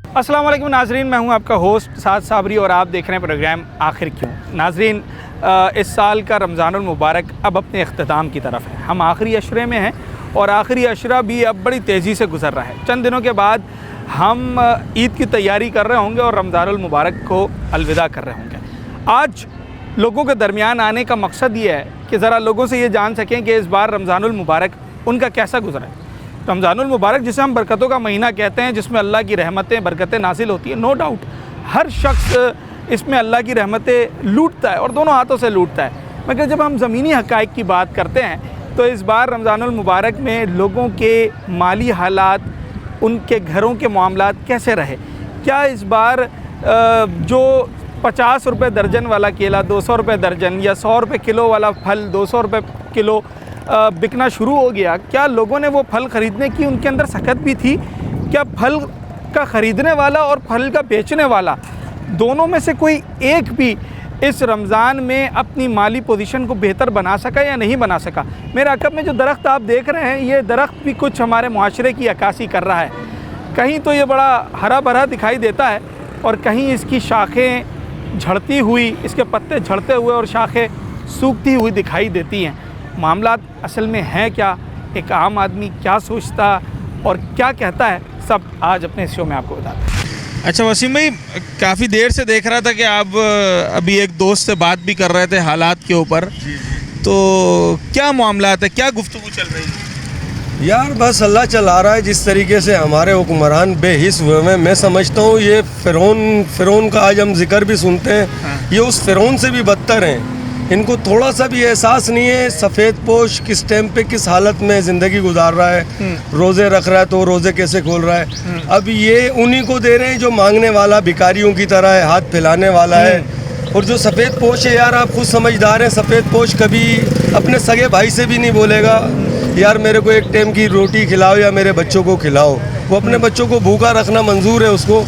अस्सलाम वालेकुम नाजरीन, मैं हूं आपका होस्ट साद साबरी और आप देख रहे हैं प्रोग्राम आखिर क्यों। नाजरीन, इस साल का रमज़ानुल मुबारक अब अपने अख्ताम की तरफ है। हम आखिरी अशरे में हैं और आखिरी अशरा भी अब बड़ी तेज़ी से गुज़र रहा है। चंद दिनों के बाद हम ईद की तैयारी कर रहे होंगे और रमज़ानुल मुबारक को अलविदा कर रहे होंगे। आज लोगों के दरमियान आने का मकसद ये है कि ज़रा लोगों से ये जान सकें कि इस बार रमज़ानुल मुबारक उनका कैसा गुज़रा है। रमज़ानुल मुबारक जिसे हम बरकतों का महीना कहते हैं, जिसमें अल्लाह की रहमतें बरकतें नाजिल होती हैं, नो डाउट हर शख्स इसमें अल्लाह की रहमतें लूटता है और दोनों हाथों से लूटता है। मगर जब हम ज़मीनी हक़ाइक़ की बात करते हैं तो इस बार रमज़ानुल मुबारक में लोगों के माली हालात, उनके घरों के मामलात कैसे रहे। क्या इस बार जो 50 रुपये दर्जन वाला केला 200 रुपये दर्जन या 100 रुपये किलो वाला फल 200 रुपये किलो बिकना शुरू हो गया? क्या लोगों ने वो फल ख़रीदने की उनके अंदर सकत भी थी? क्या फल का ख़रीदने वाला और फल का बेचने वाला दोनों में से कोई एक भी इस रमज़ान में अपनी माली पोजीशन को बेहतर बना सका या नहीं बना सका? मेरे अक़ब में जो दरख्त आप देख रहे हैं, ये दरख्त भी कुछ हमारे मुआशरे की अक्कासी कर रहा है। कहीं तो ये बड़ा हरा भरा दिखाई देता है और कहीं इसकी शाखें झड़ती हुई, इसके पत्ते झड़ते हुए और शाखें सूखती हुई दिखाई देती हैं। मामलात असल में है क्या, एक आम आदमी क्या सोचता और क्या कहता है, सब आज अपने शो में आपको बताते हैं। अच्छा वसीम भाई, काफ़ी देर से देख रहा था कि आप अभी एक दोस्त से बात भी कर रहे थे हालात के ऊपर, तो क्या मामलात है, क्या गुफ्तगू चल रही है? यार बस अल्लाह चला रहा है। जिस तरीके से हमारे हुक्मरान बेहिस हुए हैं, मैं समझता हूँ ये फ़िरौन का आज हम जिक्र भी सुनते हैं। हाँ। ये उस फ़िरौन से भी बदतर हैं। इनको थोड़ा सा भी एहसास नहीं है सफ़ेद पोश किस टाइम पे किस हालत में ज़िंदगी गुजार रहा है, रोज़े रख रहा है तो रोज़े कैसे खोल रहा है। अब ये उन्हीं को दे रहे हैं जो मांगने वाला भिखारियों की तरह है, हाथ फैलाने वाला है। और जो सफ़ेद पोश है, यार आप खुद समझदार हैं, सफ़ेद पोश कभी अपने सगे भाई से भी नहीं बोलेगा यार मेरे को एक टाइम की रोटी खिलाओ या मेरे बच्चों को खिलाओ। वो अपने बच्चों को भूखा रखना मंजूर है उसको,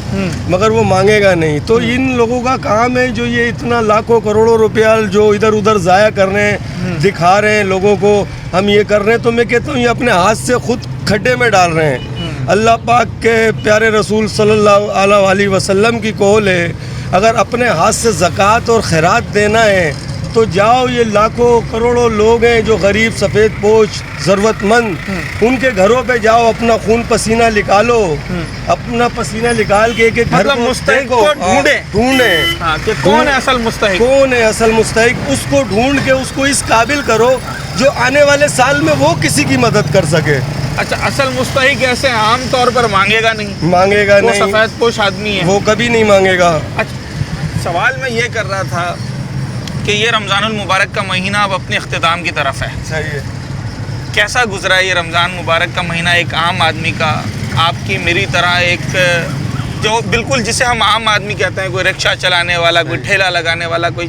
मगर वो मांगेगा नहीं। तो इन लोगों का काम है जो ये इतना लाखों करोड़ों रुपया जो इधर उधर ज़ाया कर रहे हैं, दिखा रहे हैं लोगों को हम ये कर रहे हैं, तो मैं कहता हूँ ये अपने हाथ से खुद खड्डे में डाल रहे हैं। अल्लाह पाक के प्यारे रसूल सल्लल्लाहु अलैहि वसल्लम की कौल है, अगर अपने हाथ से ज़कात और खैरात देना है तो जाओ, ये लाखों करोड़ों लोग हैं जो गरीब सफ़ेद पोश ज़रूरतमंद, उनके घरों पे जाओ, अपना खून पसीना निकालो, अपना पसीना निकाल के एक घर को ढूंढे कि कौन है असल मुस्तहिक, कौन है असल मुस्तहिक, उसको ढूंढ के उसको इस काबिल करो जो आने वाले साल में वो किसी की मदद कर सके। अच्छा, असल मुस्तहिक ऐसे आम तौर पर मांगेगा नहीं, मांगेगा वो नहीं, सफ़ेद पोश आदमी है, वो कभी नहीं मांगेगा। अच्छा, सवाल मैं ये कर रहा था कि ये रमज़ानुल मुबारक का महीना अब अपने अख्तिताम की तरफ है। सही है। कैसा गुजरा ये रमज़ान मुबारक का महीना एक आम आदमी का, आपकी मेरी तरह, एक जो बिल्कुल जिसे हम आम आदमी कहते हैं, कोई रिक्शा चलाने वाला, कोई ठेला लगाने वाला, कोई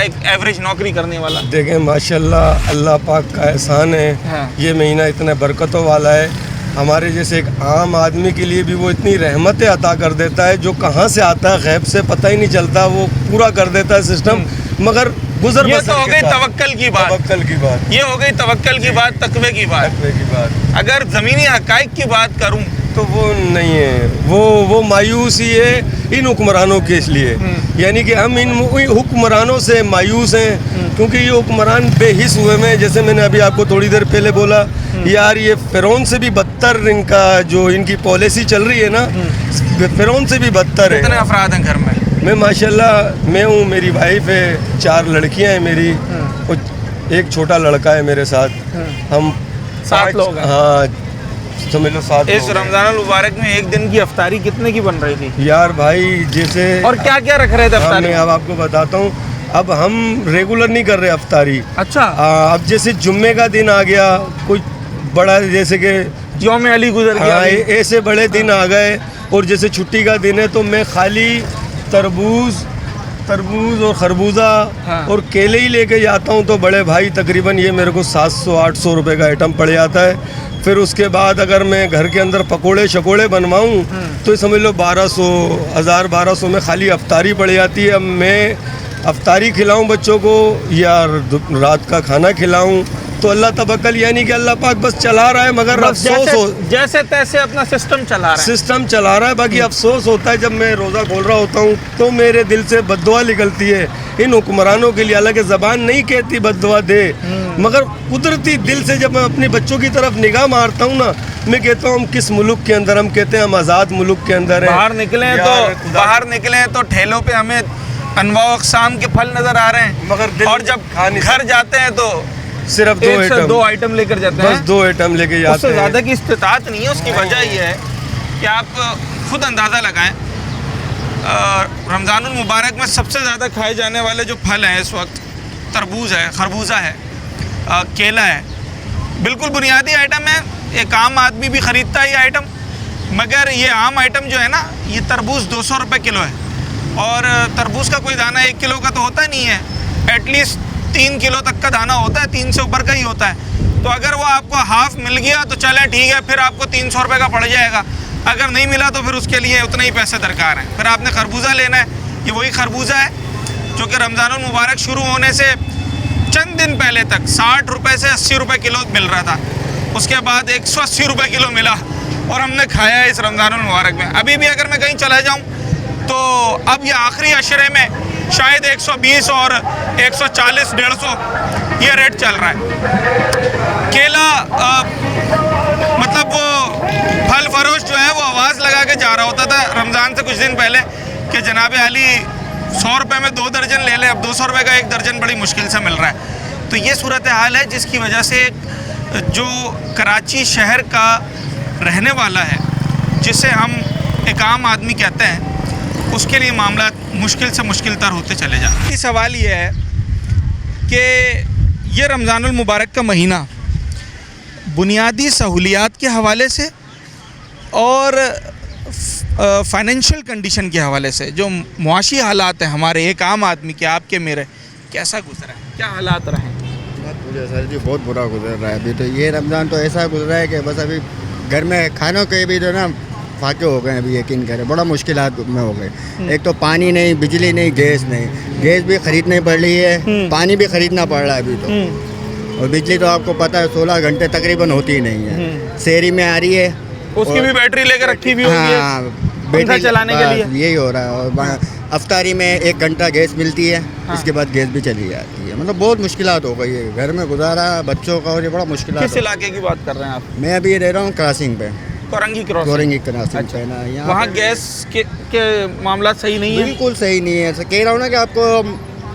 एक एवरेज नौकरी करने वाला? देखें माशाल्लाह अल्लाह पाक का एहसान है। हाँ। ये महीना इतने बरकतों वाला है, हमारे जैसे एक आम आदमी के लिए भी वो इतनी रहमतें अता कर देता है जो कहाँ से आता है गैब से पता ही नहीं चलता, वो पूरा कर देता है सिस्टम। मगर गुजर ये तो हो गई तवक्कल की बात, ये हो गई तवक्कल की बात, तकवे की बात। अगर ज़मीनी हक़ाइक़ की बात करूं तो वो नहीं है, वो मायूसी है इन हुक्मरानों के लिए। यानी कि हम इन हुक्मरानों से मायूस हैं क्योंकि ये हुक्मरान बेहिस हुए में, जैसे मैंने अभी आपको थोड़ी देर पहले बोला, यार ये फ़िरौन से भी बदतर इनका जो इनकी पॉलिसी चल रही है ना, फ़िरौन से भी बदतर है। कितने अफराद हैं घर में? मैं माशाल्लाह मैं हूँ, मेरी वाइफ है, 4 लड़कियाँ हैं मेरी, और एक छोटा लड़का है मेरे साथ। हम 7 लोग हैं। हाँ समझ लो 7। इस रमज़ानुल मुबारक में एक दिन की अफ्तारी कितने की बन रही थी? यार भाई जैसे, और क्या क्या रख रहे थे अफ्तारी? मैं अब आपको बताता हूँ, अब हम रेगुलर नहीं कर रहे अफ्तारी। अच्छा। अब जैसे जुम्मे का दिन आ गया, कोई बड़ा जैसे कि यौम अली गुजर गया, ऐसे बड़े दिन आ गए, और जैसे छुट्टी का दिन है तो मैं खाली तरबूज और खरबूजा और केले ही लेके जाता हूँ। तो बड़े भाई तकरीबन ये मेरे को 700-800 रुपये का आइटम पड़ जाता है। फिर उसके बाद अगर मैं घर के अंदर पकोड़े शकोड़े बनवाऊँ तो समझ लो 1200 में खाली अफ्तारी पड़ जाती है। अब मैं अफ्तारी खिलाऊँ बच्चों को या रात का खाना खिलाऊँ, तो अल्लाह तवक्कल, यानी कि अल्लाह पाक बस चला रहा है, मगर बस अफसोस हो, जैसे तैसे अपना सिस्टम चला रहा है। सिस्टम चला रहा है। बाकी अफसोस होता है जब मैं रोज़ा खोल रहा होता हूँ तो मेरे दिल से बद्दुआ निकलती है इन हुक्मरानों के लिए। हालांकि ज़बान नहीं कहती बद्दुआ दे, मगर कुदरती दिल से जब मैं अपने बच्चों की तरफ निगाह मारता हूँ ना, मैं कहता हूँ हम किस मुल्क के अंदर, हम कहते हैं हम आज़ाद मुल्क के अंदर हैं। बाहर निकले तो ठेलों पे हमें अनवा अक़साम के फल नजर आ रहे हैं, मगर और जब घर जाते हैं तो सिर्फ दो आइटम लेकर जाते हैं। बस 2 आइटम लेके जाते हैं। उससे ज़्यादा की इस्तिताअत नहीं है। उसकी वजह ये है कि आप खुद अंदाज़ा लगाएं, रमज़ानुल मुबारक में सबसे ज़्यादा खाए जाने वाले जो फल हैं इस वक्त, तरबूज है, खरबूजा है, केला है। बिल्कुल बुनियादी आइटम है, एक आम आदमी भी ख़रीदता है ये आइटम। मगर ये आम आइटम जो है ना, ये तरबूज 200 रुपये किलो है, और तरबूज का कोई दाना 1 किलो का तो होता नहीं है, एटलीस्ट 3 किलो तक का दाना होता है, 3 से ऊपर का ही होता है। तो अगर वो आपको हाफ मिल गया तो चले ठीक है, फिर आपको 300 रुपये का पड़ जाएगा। अगर नहीं मिला तो फिर उसके लिए उतने ही पैसे दरकार हैं। फिर आपने खरबूजा लेना है, ये वही खरबूजा है जो कि रमज़ानुल मुबारक शुरू होने से चंद दिन पहले तक 60 रुपये से 80 रुपये किलो मिल रहा था। उसके बाद 180 रुपये किलो मिला और हमने खाया है इस रमज़ानुल मुबारक में। अभी भी अगर मैं कहीं चला जाऊँ तो अब ये आखिरी अशरे में शायद 120 और 140, 150 ये रेट चल रहा है। केला मतलब वो फल फरोश जो है वो आवाज़ लगा के जा रहा होता था रमज़ान से कुछ दिन पहले कि जनाब अली 100 रुपये में 2 दर्जन ले ले, अब 200 रुपये का 1 दर्जन बड़ी मुश्किल से मिल रहा है। तो ये सूरत हाल है जिसकी वजह से जो कराची शहर का रहने वाला है, जिसे हम एक आम आदमी कहते हैं, उसके लिए मामला मुश्किल से मुश्किल तर होते चले जाते हैं। सवाल ये है कि ये रमज़ानुल मुबारक का महीना बुनियादी सहूलियात के हवाले से और फाइनेंशियल कंडीशन के हवाले से, जो मुआशी हालात हैं हमारे एक आम आदमी के, आपके मेरे, कैसा गुजरा है, क्या हालात रहे हैं? सर जी बहुत बुरा गुजर रहा है। अभी तो ये रमज़ान तो ऐसा गुजरा है कि बस अभी घर में खानों के भी जो ना फाके हो गए, अभी यकीन करें बड़ा मुश्किलात में हो गए। एक तो पानी नहीं, बिजली नहीं, गैस नहीं, गैस भी ख़रीदनी पड़ रही है, पानी भी ख़रीदना पड़ रहा है अभी तो, और बिजली तो आपको पता है 16 घंटे तकरीबन होती ही नहीं है। शहरी में आ रही है, उसकी भी बैटरी लेकर रखी हुई होगी, हाँ, बैटरी चलाने के लिए यही हो रहा है। और अफ्तारी में 1 घंटा गैस मिलती है, इसके बाद गैस भी चली जाती है। मतलब बहुत मुश्किलात हो गई है घर में गुजारा बच्चों का, और ये बड़ा मुश्किल। किस इलाके की बात कर रहे हैं आप? मैं अभी रह रहा हूँ क्रॉसिंग पे, कोरंगी क्रॉसिंग पे ना, वहाँ गैस के मामला सही नहीं है? बिल्कुल सही नहीं है। ऐसा कह रहा हूँ ना कि आपको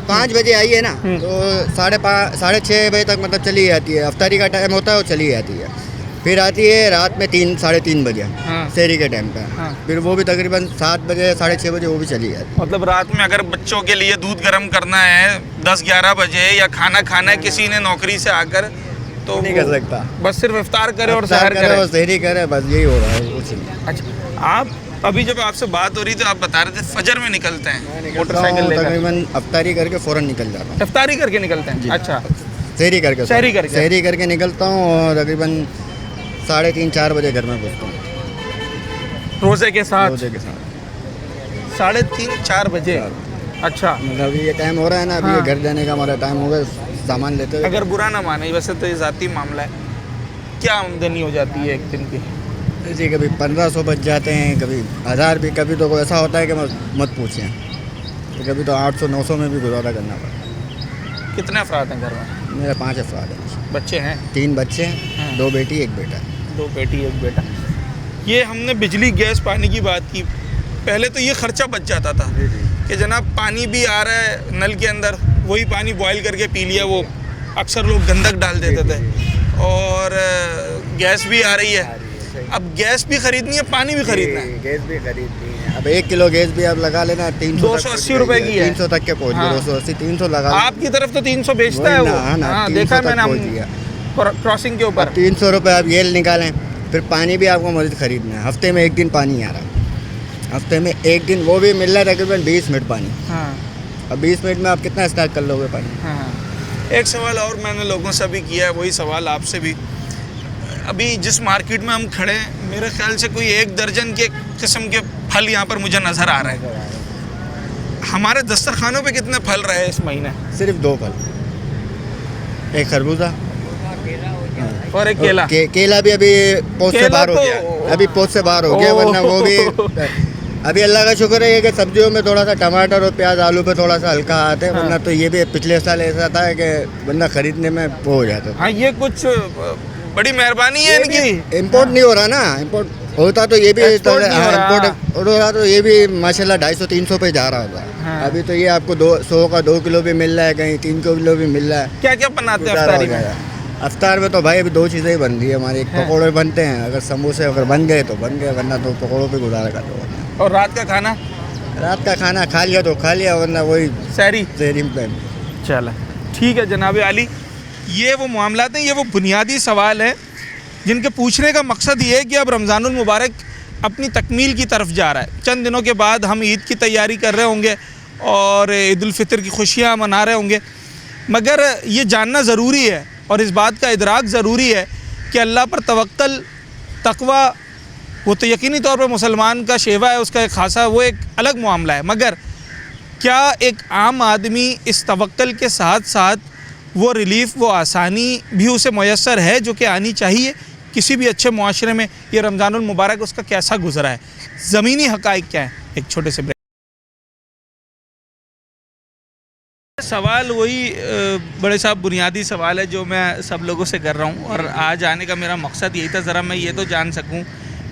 5 बजे आई है ना तो 5:30 साढ़े 6 बजे तक मतलब चली जाती है। अफ्तारी का टाइम होता है वो चली जाती है, फिर आती है रात में 3 साढ़े 3 बजे शहरी के टाइम पे, फिर वो भी तकरीबन 7 बजे साढ़े 6 बजे वो भी चली जाती है। मतलब रात में अगर बच्चों के लिए दूध गर्म करना है 10-11 बजे, या खाना खाना है किसी ने नौकरी से आकर, तो नहीं कर सकता, बस सिर्फ इफ्तार करे और सहर सहर करे और शहरी करे, बस यही हो रहा है कुछ नहीं। अच्छा, आप अभी जब आपसे बात हो रही तो आप बता रहे थे फजर में निकलते हैं मोटरसाइकिल लेकर? तकरीबन अफ्तारी करके फ़ौरन निकल जाता हूँ। इफ्तारी करके निकलते हैं? अच्छा, शहरी करके शहरी करके निकलता हूँ, और तकरीबन 3:30-4 बजे घर में पहुँचता हूँ रोज़े के साथ। 3:30-4 बजे? अच्छा, मतलब ये टाइम हो रहा है ना अभी, घर जाने का हमारा टाइम हो गया, सामान लेते हुए। अगर बुरा ना माने, वैसे तो ये ज़ाती मामला है, क्या आमदनी हो जाती है एक दिन की? जी कभी 1500 बच जाते हैं, कभी 1000 भी, कभी तो ऐसा होता है कि मत पूछें, तो कभी तो 800-900 में भी गुजारा करना पड़ता है। कितने अफराद हैं घर में? मेरे 5 अफराद हैं। बच्चे हैं? 3 बच्चे हैं, 2 बेटी 1 बेटा। 2 बेटी 1 बेटा। ये हमने बिजली गैस पानी की बात की, पहले तो ये ख़र्चा बच जाता था कि जनाब पानी भी आ रहा है नल के अंदर, वही पानी बॉयल करके पी लिया, वो अक्सर लोग गंदक डाल देते थे, और गैस भी आ रही है। अब गैस भी खरीदनी है, पानी भी खरीदना है। गैस भी खरीदनी है, अब 1 किलो गैस भी आप लगा लेना 280 रुपए की है, 300 तक के पहुँच गए। 280-300 लगा, आपकी तरफ तो 300 बेचता है वो, हाँ देखा मैंने क्रॉसिंग के ऊपर। 300 रुपये आप ये निकालें, फिर पानी भी आपको मजीद खरीदना है। हफ्ते में 1 दिन पानी आ रहा है, हफ्ते में 1 दिन, वो भी मिल रहा है तकरीबन 20 मिनट पानी। अब 20 मिनट में आप कितना स्टार्ट कर लोगे पानी? एक सवाल और मैंने लोगों से भी किया है, वही सवाल आपसे भी। अभी जिस मार्केट में हम खड़े हैं, मेरे ख्याल से कोई 1 दर्जन के किस्म के फल यहाँ पर मुझे नज़र आ रहे हैं। हमारे दस्तरखानों पे कितने फल रहे इस महीने? सिर्फ 2 फल, एक खरबूजा और एक केला। केला भी अभी पोस्ट से केला बाहर हो तो- गया, अभी पोस्ट से बाहर हो गया, ओह। वरना वो भी अभी अल्लाह का शुक्र है कि सब्जियों में थोड़ा सा टमाटर और प्याज आलू पे थोड़ा सा हल्का आते हैं, वरना तो ये भी पिछले साल ऐसा था कि वरना खरीदने में वो हो जाता था। हाँ, ये कुछ बड़ी मेहरबानी है इनकी। इम्पोर्ट नहीं हो रहा ना, इम्पोर्ट होता तो ये भी Export नहीं हो रहा। इम्पोर्ट हो रहा तो ये भी माशाल्लाह 250-300 पे जा रहा होता। हाँ। अभी तो ये आपको 100 का 2 किलो भी मिल रहा है, कहीं 3 किलो भी मिल रहा है। क्या क्या बनाते हैं गुजारा हो अफ्तारी में? जाएगा। अफ्तार में तो भाई अभी 2 चीज़ें ही बन रही है हमारी, एक पकौड़े बनते हैं, अगर समोसे अगर बन गए तो बन गए, वरना तो पकौड़ों पे गुजारा कर दो। और रात का खाना? रात का खाना खा लिया तो खा लिया, वरना वही सहरी। शहरी पे। चला, ठीक है जनाब आली, ये वो मामलात हैं, ये वो बुनियादी सवाल है जिनके पूछने का मकसद ये है कि अब रमज़ानुल मुबारक अपनी तकमील की तरफ जा रहा है। चंद दिनों के बाद हम ईद की तैयारी कर रहे होंगे और ईद उल फितर की खुशियाँ मना रहे होंगे, मगर ये जानना ज़रूरी है और इस बात का इदराक ज़रूरी है कि अल्लाह पर तवक्कल, तकवा, वो तो यकीनी तौर पर मुसलमान का शेवा है, उसका एक खासा वो एक अलग मामला है, मगर क्या एक आम आदमी इस तवक्कल के साथ साथ वो रिलीफ़, वो आसानी भी उसे मैसर है जो कि आनी चाहिए किसी भी अच्छे मुआशरे में? ये रमज़ानुल मुबारक उसका कैसा गुजरा है, ज़मीनी हक़ाइक़ क्या है? एक छोटे से ब्रेक। सवाल वही बड़े साहब बुनियादी सवाल है जो मैं सब लोगों से कर रहा हूँ, और आज आने का मेरा मकसद यही था, ज़रा मैं ये तो जान सकूँ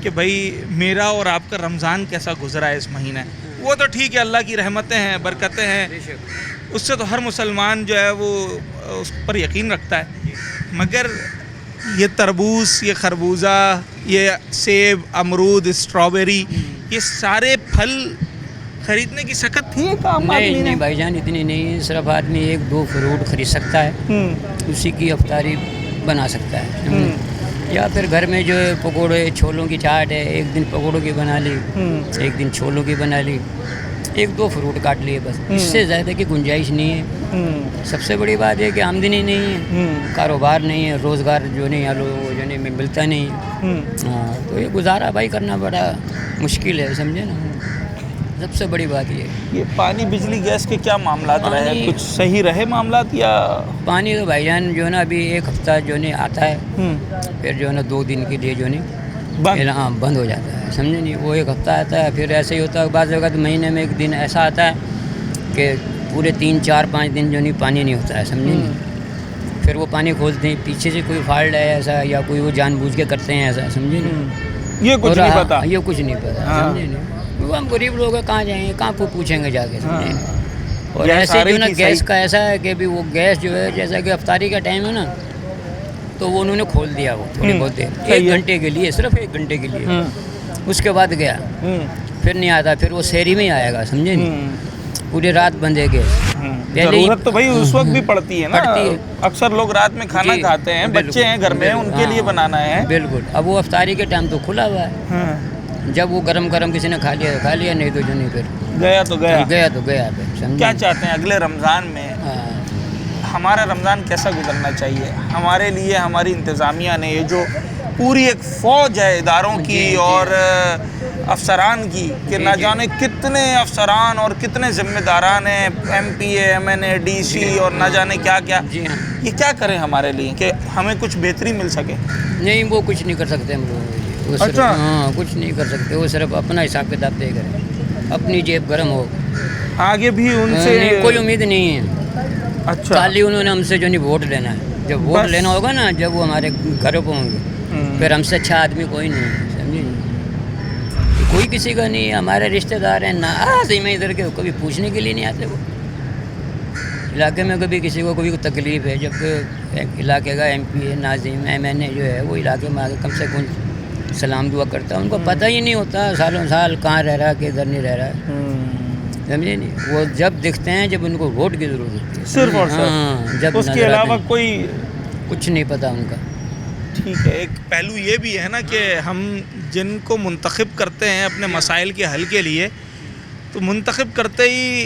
कि भाई मेरा और आपका रमज़ान कैसा गुजरा है इस महीने। वो तो ठीक है, अल्लाह की रहमतें हैं, बरकतें हैं, उससे तो हर मुसलमान जो है वो उस पर यकीन रखता है, मगर ये तरबूज, ये खरबूजा, ये सेब, अमरूद, स्ट्रॉबेरी, ये सारे फल खरीदने की सकत थी एक आम आदमी ने? नहीं भाईजान, इतनी नहीं है, सिर्फ आदमी 1-2 फ्रूट खरीद सकता है, उसी की अफ्तारी बना सकता है। या फिर घर में जो है पकोड़े, छोलों की चाट है, एक दिन पकोड़ों की बना ली, एक दिन छोलों की बना ली, 1-2 फ्रूट काट लिए, बस इससे ज़्यादा की गुंजाइश नहीं है। सबसे बड़ी बात है कि आमदनी नहीं है, कारोबार नहीं है, रोज़गार जो नहीं है लोगों को जो नहीं मिलता नहीं है। हाँ, तो ये गुजारा भाई करना बड़ा मुश्किल है, समझे ना, सबसे बड़ी बात ये पानी, बिजली, गैस के क्या मामलात रहे? पानी- कुछ सही रहे मामलात या? पानी तो भाईजान जो है ना अभी 1 हफ्ता जो नहीं आता है, फिर जो है ना 2 दिन के लिए जो नहीं बंद? हाँ बंद हो जाता है, समझे नहीं, वो 1 हफ्ता आता है, फिर ऐसे ही होता है, बाद वक्त महीने में 1 दिन ऐसा आता है कि पूरे 3-4-5 दिन जो नहीं पानी नहीं होता है, समझे नहीं। फिर वो पानी खोलते हैं, पीछे से कोई फॉल्ट है ऐसा, या कोई वो जानबूझ के करते हैं ऐसा, समझे नहीं। ये कुछ और नहीं हाँ, पता। ये कुछ नहीं पता, हाँ। समझे नहीं, वो हम गरीब लोग हैं, कहाँ जाएंगे, कहाँ को पूछेंगे जाके, समझे नहीं। और गैस ऐसे आ रही जो ना थी गैस सही? का ऐसा है कि अभी वो गैस जो है, जैसा कि अफ्तारी का टाइम है ना, तो वो उन्होंने खोल दिया वो थोड़ी बहुत देर, सही 1 है। घंटे के लिए, सिर्फ 1 घंटे के लिए, उसके बाद गया, फिर नहीं आता, फिर वो शहरी में ही आएगा, समझे नहीं, पूरी रात बंद है गैस। पहले ही- जरूरत तो भाई उस वक्त भी पड़ती है ना, पड़ती है। अक्सर लोग रात में खाना जी, खाते हैं, बिल्कुल, बच्चे हैं घर में, बिल्कुल, उनके लिए हाँ, बनाना है। बिल्कुल। अब वो अफ्तारी के टाइम तो खुला हुआ है, जब वो गरम गरम किसी ने खा लिया तो खा लिया, नहीं तो जो नहीं फिर गया तो गया। गया तो गया फिर, समझे। क्या चाहते हैं अगले रमज़ान में हाँ, हमारा रमज़ान कैसा गुजरना चाहिए? हमारे लिए हमारी इंतज़ामिया ने ये जो पूरी एक फ़ौज है इदारों की जी, जी। और अफसरान की, कि ना जाने कितने अफसरान और कितने ज़िम्मेदारान हैं, MPA, MNA, DC और ना जाने क्या क्या, जी हाँ, ये क्या करें हमारे लिए कि हमें कुछ बेहतरी मिल सके? नहीं वो कुछ नहीं कर सकते हम लोग, वो सिर्फ अच्छा। हाँ कुछ नहीं कर सकते, वो सिर्फ अपना हिसाब किताब तय करें, अपनी जेब गर्म हो, आगे भी उनसे नहीं, कोई उम्मीद नहीं है। अच्छा, खाली उन्होंने हमसे जो नहीं वोट लेना है, जब वोट बस। लेना होगा ना, जब वो हमारे घरों पर होंगे, फिर हमसे अच्छा आदमी कोई नहीं है, समझे नहीं, कोई किसी का नहीं है, हमारे रिश्तेदार हैं ना, आते में इधर के कभी पूछने के लिए नहीं आते वो। इलाके में कभी किसी को कोई तकलीफ़ है, जब इलाके का MPA, नाज़िम, MNA जो है वो इलाके में आके कम से कम सलाम दुआ करता है, उनको पता ही नहीं होता सालों साल कहाँ रह रहा है, किधर नहीं रह रहा है, समझे नहीं। वो जब दिखते हैं जब उनको वोट की ज़रूरत होती है, सिर्फ और सिर्फ, हाँ, जब उसके नज़र आते अलावा हैं, कोई? कुछ नहीं पता उनका। ठीक है, एक पहलू ये भी है ना कि हम जिनको मुंतखब करते हैं अपने मसाइल के हल के लिए, तो मुंतखब करते ही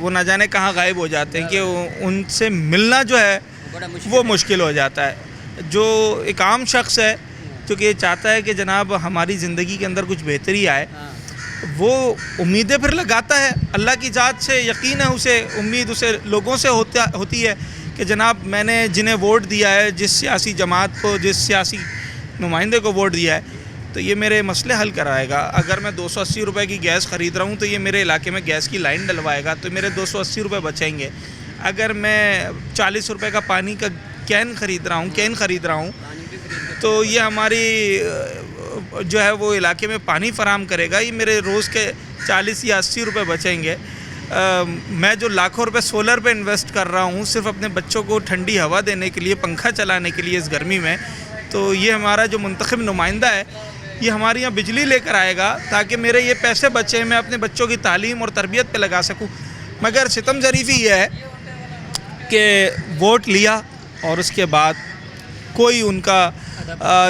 वो ना जाने कहाँ गायब हो जाते हैं कि उनसे मिलना जो है वो मुश्किल हो जाता है। जो एक आम शख्स है जो कि ये चाहता है कि जनाब हमारी ज़िंदगी के अंदर कुछ बेहतरी आए, वो उम्मीदें फिर लगाता है, अल्लाह की ज़ात से यकीन है उसे, उम्मीद उसे लोगों से होती है कि जनाब मैंने जिन्हें वोट दिया है, जिस सियासी जमात को, जिस सियासी नुमाइंदे को वोट दिया है, तो ये मेरे मसले हल कराएगा। अगर मैं 280 रुपए की गैस ख़रीद रहा हूँ तो ये मेरे इलाके में गैस की लाइन डलवाएगा, तो मेरे 280 रुपये बचेंगे। अगर मैं 40 रुपए का पानी का कैन ख़रीद रहा हूँ तो ये हमारी जो है वो इलाके में पानी फराम करेगा, ये मेरे रोज़ के 40 या 80 रुपये बचेंगे। मैं जो लाखों रुपए सोलर पे इन्वेस्ट कर रहा हूँ सिर्फ अपने बच्चों को ठंडी हवा देने के लिए, पंखा चलाने के लिए इस गर्मी में, तो ये हमारा जो मुंतखब नुमाइंदा है ये हमारे यहाँ बिजली लेकर आएगा ताकि मेरे ये पैसे बचे, मैं अपने बच्चों की तालीम और तरबियत पे लगा सकूँ। मगर सितम ज़रीफ़ी ये है कि वोट लिया और उसके बाद कोई उनका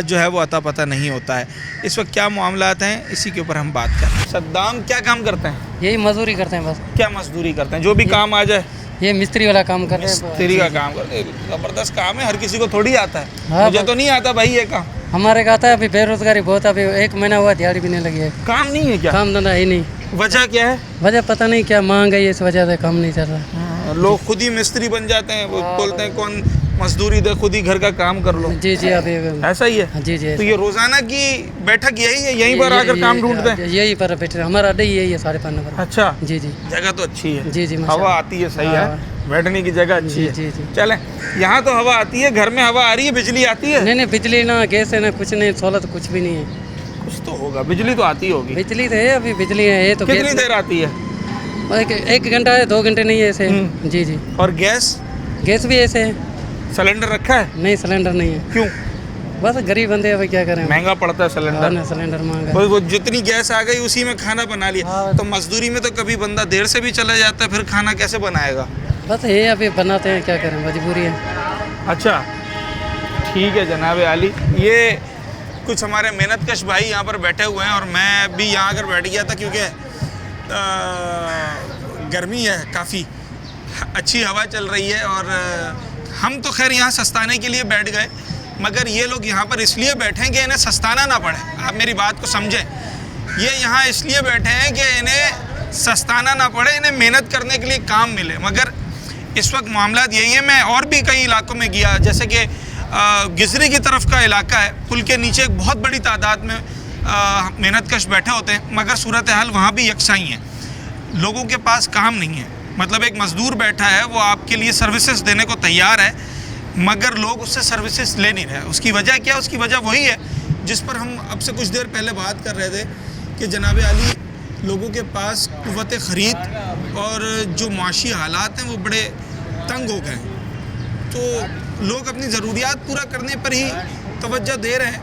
जो है वो अता पता नहीं होता है। इस वक्त क्या मामलात हैं, इसी के ऊपर हम बात कर रहे हैं। सद्दाम क्या काम करते हैं? यही मजदूरी करते हैं बस। क्या मजदूरी करते हैं? जो भी काम आ जाए। ये मिस्त्री वाला काम कर रहे हैं। मिस्त्री का काम करते हैं, ज़बरदस्त काम है, हर किसी को थोड़ी आता है। हाँ, मुझे तो नहीं आता भाई ये काम। हमारे का आता है, अभी बेरोजगारी बहुत, अभी 1 महीना हुआ दिहाड़ी भी नहीं लगी है। काम नहीं है क्या? काम धंधा ही नहीं। वजह क्या है? वजह पता नहीं क्या मांग है, इस वजह से काम नहीं चल रहा। लोग खुद ही मिस्त्री बन जाते हैं, वो बोलते हैं कौन मजदूरी दे, खुद ही घर का काम कर लो। जी जी, अभी ऐसा ही है। जी जी। तो ये रोजाना की बैठक यही है, यहीं पर आकर काम ढूंढते हैं? यही पर बैठे, हमारा अड्डा ही यही है 5.5 नंबर। अच्छा जी जी। जगह तो अच्छी है। जी जी, हवा आती है, सही है, बैठने की जगह अच्छी है। जी जी। चलें, यहाँ तो हवा आती है, घर में हवा आ रही है, बिजली आती है? नहीं, बिजली ना गैस है ना कुछ नहीं, सहूलत कुछ भी नहीं है। कुछ तो होगा, बिजली तो आती होगी। बिजली तो है, अभी बिजली है तो। कितनी देर आती है? 1 घंटा है, 2 घंटे नहीं है ऐसे। जी जी। और गैस? गैस भी ऐसे है। सिलेंडर रखा है? नहीं, सिलेंडर नहीं है। क्यों? बस गरीब बंदे अभी क्या करें। महंगा पड़ता है सिलेंडर। ना, सिलेंडर महंगा। वो जितनी गैस आ गई उसी में खाना बना लिया। हाँ। तो मजदूरी में तो कभी बंदा देर से भी चला जाता है, फिर खाना कैसे बनाएगा? बस ये अभी बनाते हैं, क्या करें, मजबूरी है। अच्छा ठीक है जनाब आली। ये कुछ हमारे मेहनतकश भाई यहाँ पर बैठे हुए हैं और मैं भी यहाँ आकर बैठ गया था क्योंकि गर्मी है, काफ़ी अच्छी हवा चल रही है और हम तो खैर यहाँ सस्ताने के लिए बैठ गए, मगर ये लोग यहाँ पर इसलिए बैठे हैं कि इन्हें सस्ताना ना पड़े। आप मेरी बात को समझें, ये यहाँ इसलिए बैठे हैं कि इन्हें सस्ताना ना पड़े, इन्हें मेहनत करने के लिए काम मिले। मगर इस वक्त मामला यही है। मैं और भी कई इलाकों में गया, जैसे कि गिजरी की तरफ का इलाका है, पुल के नीचे एक बहुत बड़ी तादाद में मेहनतकश बैठे होते हैं, मगर सूरत हाल वहाँ भी यकसाई है, लोगों के पास काम नहीं है। मतलब एक मज़दूर बैठा है, वो आपके लिए सर्विसेज देने को तैयार है, मगर लोग उससे सर्विसेज ले नहीं रहे। उसकी वजह क्या है? उसकी वजह वही है जिस पर हम अब से कुछ देर पहले बात कर रहे थे कि जनाब आली, लोगों के पास क़ुव्वत ख़रीद और जो माशी हालात हैं वो बड़े तंग हो गए, तो लोग अपनी ज़रूरियात पूरा करने पर ही तवज्जो दे रहे हैं,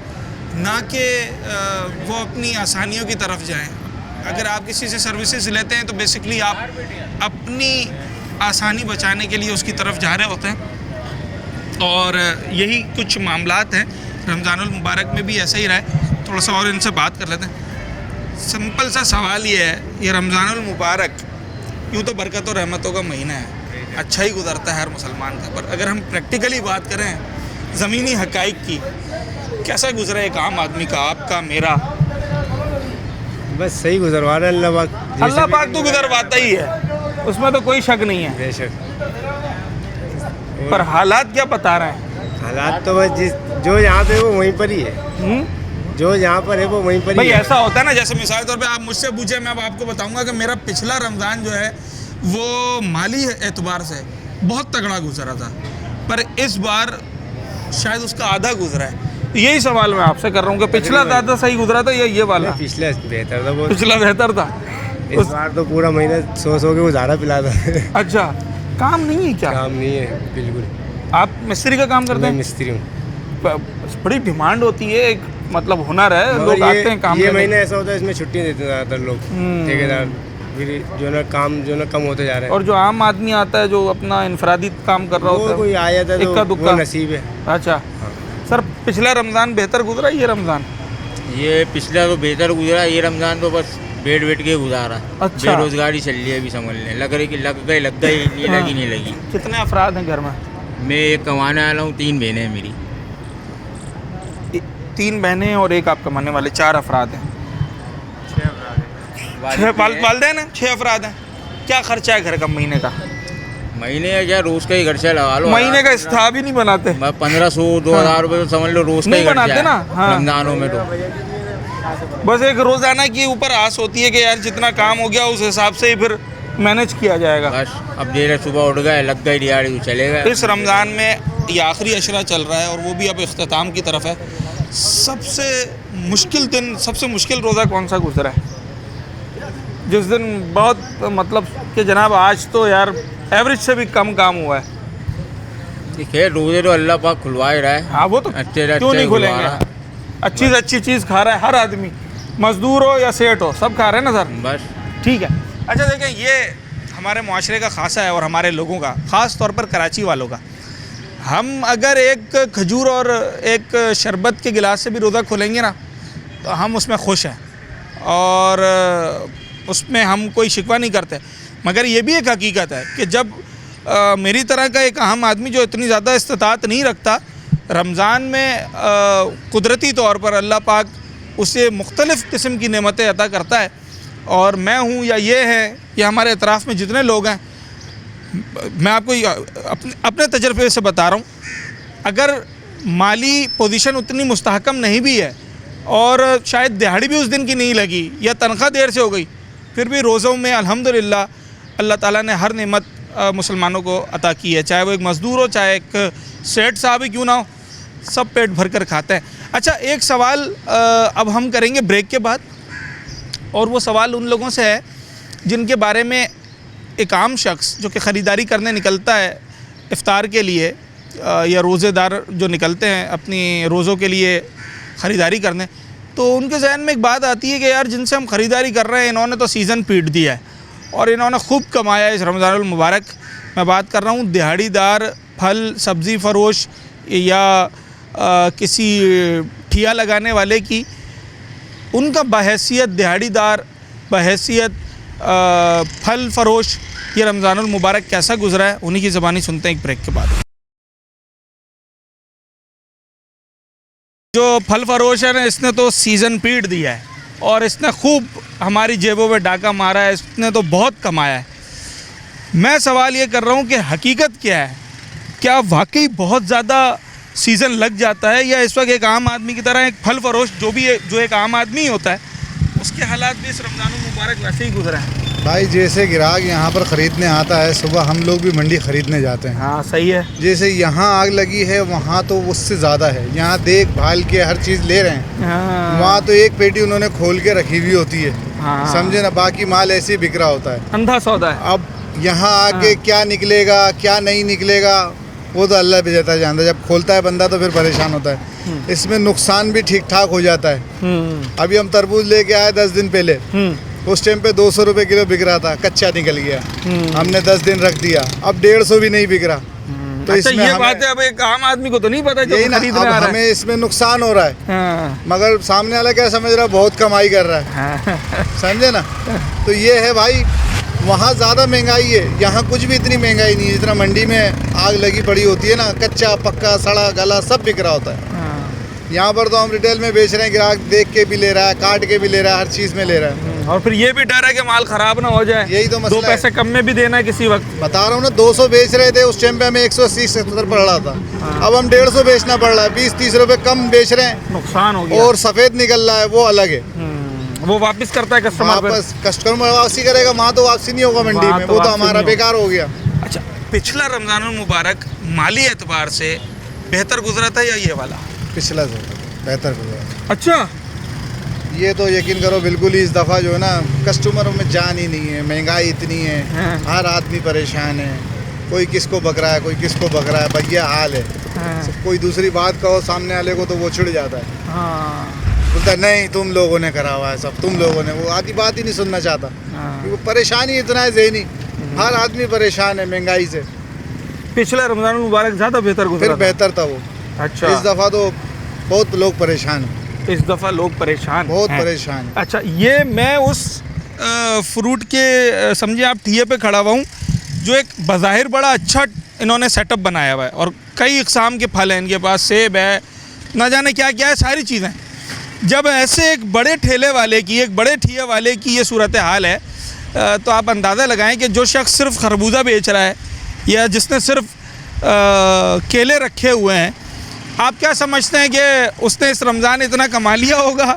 ना कि वो अपनी आसानियों की तरफ जाएं। अगर आप किसी से सर्विसेज लेते हैं तो बेसिकली आप अपनी आसानी बचाने के लिए उसकी तरफ जा रहे होते हैं, और यही कुछ मामलात हैं। रमज़ानुल मुबारक में भी ऐसा ही रहा है। थोड़ा सा और इनसे बात कर लेते हैं। सिंपल सा सवाल ये है, ये रमज़ानुल मुबारक यूँ तो बरकत और रहमतों का महीना है, अच्छा ही गुजरता है हर मुसलमान का, पर अगर हम प्रैक्टिकली बात करें ज़मीनी हक़ाइक़ की, कैसा गुजरा एक आम आदमी का, आपका, मेरा? बस सही गुजरवा रहा है अल्लाह पाक तो गुजरवाता ही है, उसमें तो कोई शक नहीं है। बेशक। पर हालात क्या बता रहे हैं? हालात तो बस जो यहाँ पे वो वहीं पर ही है। जो यहाँ पर है वो वहीं पर भाई ही है। ऐसा होता है ना, जैसे मिसाल तौर पे आप मुझसे पूछे, मैं अब आपको बताऊंगा कि मेरा पिछला रमज़ान जो है वो माली एतबार से बहुत तगड़ा गुजरा था, पर इस बार शायद उसका आधा गुजरा है। तो यही सवाल मैं आपसे कर रहा हूँ कि पिछला ज़्यादा सही गुजरा था या ये वाला? पिछला बेहतर था वो। पिछला बेहतर था। इस बार तो पूरा महीना सो के गुजारा पिला था। अच्छा, काम नहीं है क्या? काम नहीं है बिल्कुल। आप मिस्त्री का काम करते मैं हैं? मिस्त्री हूँ। बड़ी डिमांड होती है, एक मतलब हुनर है, मगर लोग आते हैं काम ये करने। महीना ऐसा होता है, इसमें छुट्टी देते हैं ज़्यादातर लोग, ठेकेदार, फिर जो ना काम जो ना कम होते जा रहे हैं। और जो आम आदमी आता है, जो अपना इनफरादी काम कर रहा होता है, कोई आया था इक्का तो दुक्का वो नसीब है। अच्छा सर, पिछला रमज़ान बेहतर गुजरा, ये रमज़ान? ये पिछला तो बेहतर गुजरा, ये रमज़ान तो बस बैठ के गुजारा। अच्छा। बेरोजगारी चल रही है अभी, समझ लें, लग गई, ये लगी नहीं लगी। कितने अफराद हैं घर में? मैं एक कमाने वाला हूँ, 3 बहनें हैं मेरी। 3 बहनें और एक आप कमाने वाले, 4 अफराद हैं। 6 वालदेन हैं, 6 अफराद हैं। क्या खर्चा है घर का महीने का? महीने या क्या रोज का ही खर्चा लगा लो। महीने का हिसाब ही नहीं बनाते। 1500 2000 रुपये तो समझ लो रोज का नहीं ही खर्चा बनाते है ना, हाँ। रमजानों में तो बस एक रोज़ाना के ऊपर आस होती है कि यार जितना काम हो गया उस हिसाब से ही फिर मैनेज किया जाएगा। बस अब देर सुबह उठ गए, लग गई दिहाड़ी तो चले गए। इस रमज़ान में ये आखिरी अशरा चल रहा है और वो भी अब इख्तिताम की तरफ है। सबसे मुश्किल दिन, सबसे मुश्किल रोज़ा कौन सा गुजरा है? जिस दिन बहुत मतलब कि जनाब आज तो यार एवरेज से भी कम काम हुआ है। खैर रोजे तो अल्लाह पाक खुलवा ही रहा है। हाँ वो तो अच्छे क्यों नहीं खुलेंगे। अच्छी से अच्छी चीज़ खा रहा है हर आदमी, मजदूर हो या सेठ हो, सब खा रहे हैं ना सर। बस ठीक है। अच्छा देखें, ये हमारे माशरे का खासा है और हमारे लोगों का, ख़ास तौर पर कराची वालों का। हम अगर एक खजूर और एक शरबत के गिलास से भी रोज़ा खोलेंगे ना तो हम उसमें खुश हैं और उसमें हम कोई शिकवा नहीं करते। मगर ये भी एक हकीकत है कि जब मेरी तरह का एक आम आदमी जो इतनी ज़्यादा इस्तात नहीं रखता, रमज़ान में कुदरती तौर पर अल्लाह पाक उसे मुख्तलिफ़ किस्म की नेमतें अता करता है। और मैं हूँ या ये है या हमारे अतराफ़ में जितने लोग हैं, मैं आपको अपने तजर्बे से बता रहा हूँ, अगर माली पोजीशन उतनी मुस्तहकम नहीं भी है और शायद दिहाड़ी भी उस दिन की नहीं लगी या तनख्वाह देर से हो गई, फिर भी रोज़ों में अल्हम्दुलिल्लाह अल्लाह ताला ने हर नेमत मुसलमानों को अता की है। चाहे वो एक मज़दूर हो, चाहे एक सेठ साहब ही क्यों ना हो, सब पेट भर कर खाते हैं। अच्छा, एक सवाल अब हम करेंगे ब्रेक के बाद, और वो सवाल उन लोगों से है जिनके बारे में एक आम शख्स जो कि ख़रीदारी करने निकलता है इफ़्तार के लिए या रोज़ेदार जो निकलते हैं अपनी रोज़ों के लिए ख़रीदारी करने, तो उनके जहन में एक बात आती है कि यार जिनसे हम ख़रीदारी कर रहे हैं इन्होंने तो सीज़न पीट दिया है और इन्होंने खूब कमाया इस रमज़ानुल मुबारक। मैं बात कर रहा हूँ दिहाड़ीदार फल सब्ज़ी फ़रोश या किसी ठिया लगाने वाले की। उनका बहैसियत दिहाड़ीदार, बहैसियत फल फरोश ये रमज़ानुल मुबारक कैसा गुजरा है, उन्हीं की ज़बानी सुनते हैं एक ब्रेक के बाद। जो फल फरोश है ना, इसने तो सीज़न पीट दिया है और इसने खूब हमारी जेबों में डाका मारा है, इसने तो बहुत कमाया है। मैं सवाल ये कर रहा हूँ कि हकीकत क्या है? क्या वाकई बहुत ज़्यादा सीज़न लग जाता है या इस वक्त एक आम आदमी की तरह एक फल फरोश जो एक आम आदमी ही होता है उसके हालात भी इस रमज़ानुल मुबारक वैसे ही गुजरा है? भाई जैसे ग्राहक यहाँ पर ख़रीदने आता है, सुबह हम लोग भी मंडी ख़रीदने जाते हैं। हाँ सही है। जैसे यहाँ आग लगी है वहाँ तो उससे ज़्यादा है, यहाँ देख भाल के हर चीज़ ले रहे हैं। हाँ। वहाँ तो एक पेटी उन्होंने खोल के रखी हुई होती है। हाँ। समझे ना, बाकी माल ऐसे ही बिक रहा होता है, अंधा सौदा है। अब यहाँ आके क्या निकलेगा क्या नहीं निकलेगा वो तो अल्लाह पे जाता जानता है। जब खोलता है बंदा तो फिर परेशान होता है। इसमें नुकसान भी ठीक ठाक हो जाता है। अभी हम तरबूज लेके आए 10 दिन पहले, उस टाइम पे 200 रुपये किलो बिक रहा था, कच्चा निकल गया। हमने 10 दिन रख दिया, अब 150 भी नहीं बिक रहा। तो अच्छा, इसमें ये बात है, अब एक आम आदमी को तो नहीं पता जो यही ना, खरीदने अब आ रहा है। हमें इसमें नुकसान हो रहा है। हाँ। मगर सामने वाला क्या समझ रहा है, बहुत कमाई कर रहा है। समझे ना, तो ये है भाई, वहाँ ज़्यादा महंगाई है, यहाँ कुछ भी इतनी महंगाई नहीं है जितना मंडी में आग लगी पड़ी होती है ना, कच्चा पक्का सड़ा गला सब बिक रहा होता है। यहाँ पर तो हम रिटेल में बेच रहे हैं, ग्राहक देख के भी ले रहा है, काट के भी ले रहा है, हर चीज़ में ले रहा है। और फिर ये भी डर है कि माल ख़राब ना हो जाए। यही तो मसला 2 पैसे कम में भी देना है किसी वक्त। बता रहा हूँ ना, 200 बेच रहे थे उस टाइम पे, हमें 180-170 पड़ रहा था। अब हम 150 बेचना पड़ रहा है, 20-30 रुपये कम बेच रहे हैं, नुकसान हो गया। और सफ़ेद निकल रहा है, वो अलग है। वो वापस करता है कस्टमर, वापस कस्टमर वापसी करेगा, वहाँ तो वापसी नहीं होगा मंडी में, वो तो हमारा बेकार हो गया। अच्छा, पिछला रमज़ानुल मुबारक माली एतबार से बेहतर गुजरा था या ये वाला? पिछला बेहतर गुजरा। अच्छा, ये तो यकीन करो बिल्कुल ही इस दफ़ा जो है ना, कस्टमरों में जान ही नहीं है, महंगाई इतनी है, हर आदमी परेशान है, कोई किसको बक रहा है, कोई किसको बक रहा है, भैया हाल है। कोई दूसरी बात कहो सामने वाले को तो वो चिढ़ जाता है, बोलता है नहीं तुम लोगों ने करा हुआ है सब, तुम लोगों ने, वो आधी बात ही नहीं सुनना चाहता। वो परेशानी इतना है ज़हनी, हर आदमी परेशान है महंगाई से। पिछला रमज़ानुल मुबारक ज़्यादा बेहतर गुजरा फिर बेहतर था वो। अच्छा, इस दफ़ा तो बहुत लोग परेशान हैं, इस दफ़ा लोग परेशान, बहुत परेशान हैं। अच्छा, ये मैं उस फ्रूट के समझिए आप ठिये पे खड़ा हुआ हूँ जो एक बज़ाहिर बड़ा अच्छा इन्होंने सेटअप बनाया हुआ है और कई इक़साम के फल हैं इनके पास, सेब है, ना जाने क्या क्या है, सारी चीज़ें। जब ऐसे एक बड़े ठेले वाले की, एक बड़े ठिये वाले की ये सूरत हाल है तो आप अंदाज़ा लगाएं कि जो शख्स सिर्फ खरबूजा बेच रहा है या जिसने सिर्फ केले रखे हुए हैं, आप क्या समझते हैं कि उसने इस रमज़ान इतना कमा लिया होगा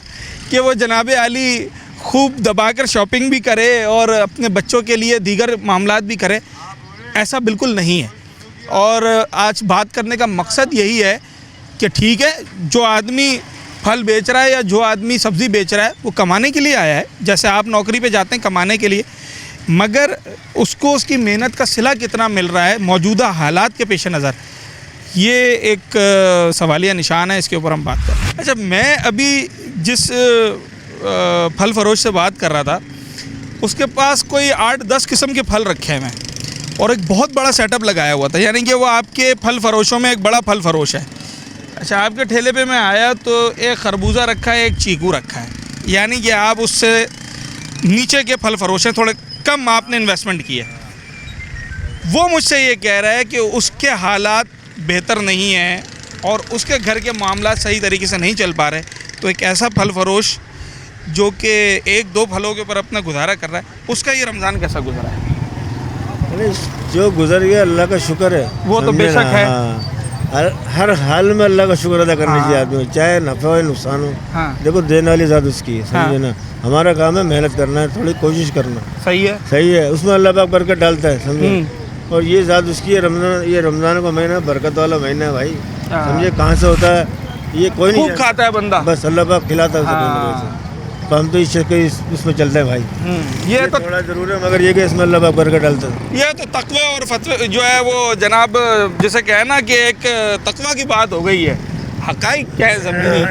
कि वो जनाब आली खूब दबाकर शॉपिंग भी करे और अपने बच्चों के लिए दीगर मामलात भी करे? ऐसा बिल्कुल नहीं है। और आज बात करने का मकसद यही है कि ठीक है, जो आदमी फल बेच रहा है या जो आदमी सब्ज़ी बेच रहा है वो कमाने के लिए आया है, जैसे आप नौकरी पे जाते हैं कमाने के लिए, मगर उसको उसकी मेहनत का सिला कितना मिल रहा है मौजूदा हालात के पेश नज़र, ये एक सवालिया निशान है। इसके ऊपर हम बात करें। अच्छा, मैं अभी जिस फल फरोश से बात कर रहा था, उसके पास कोई 8-10 किस्म के फल रखे हैं और एक बहुत बड़ा सेटअप लगाया हुआ था, यानी कि वो आपके फल फरोशों में एक बड़ा फल फरोश है। अच्छा, आपके ठेले पे मैं आया तो एक खरबूजा रखा है, एक चीकू रखा है, यानी कि आप उससे नीचे के फल फरोश हैं, थोड़े कम आपने इन्वेस्टमेंट की है। वो मुझसे ये कह रहा है कि उसके हालात बेहतर नहीं हैं और उसके घर के मामला सही तरीके से नहीं चल पा रहे, तो एक ऐसा फल फरोश जो कि 1-2 फलों के ऊपर अपना गुजारा कर रहा है, उसका ये रमज़ान कैसा गुजरा है? जो गुजर गया अल्लाह का शुक्र है, वो तो बेशक है। हर हाल में अल्लाह का शुक्र अदा करना चाहिए आदमी, चाहे नफ़ा हो नुकसान हो। देखो देने वाली ज़ात उसकी है, समझे ना। हमारा काम है मेहनत करना है, थोड़ी कोशिश करना। सही है, सही है, उसमें अल्लाह पाक बरकत डालता है, समझे। और ये ज़ात उसकी है। ये रमज़ान का महीना बरकत वाला महीना है भाई, समझे। कहाँ से होता है ये कोई नहीं खाता है बंदा, बस अल्लाह पाक खिलाता है। तो हम तो इसमें चलते हैं भाई। ये तो थोड़ा ज़रूर है, मगर ये कि इसमें अल्लाह पाक बरकत डालता है। ये तो तकवे और फतवे जो है वो जनाब जिसे कहे ना कि एक तकवा की बात हो गई है। हकाइक क्या है ज़मीनी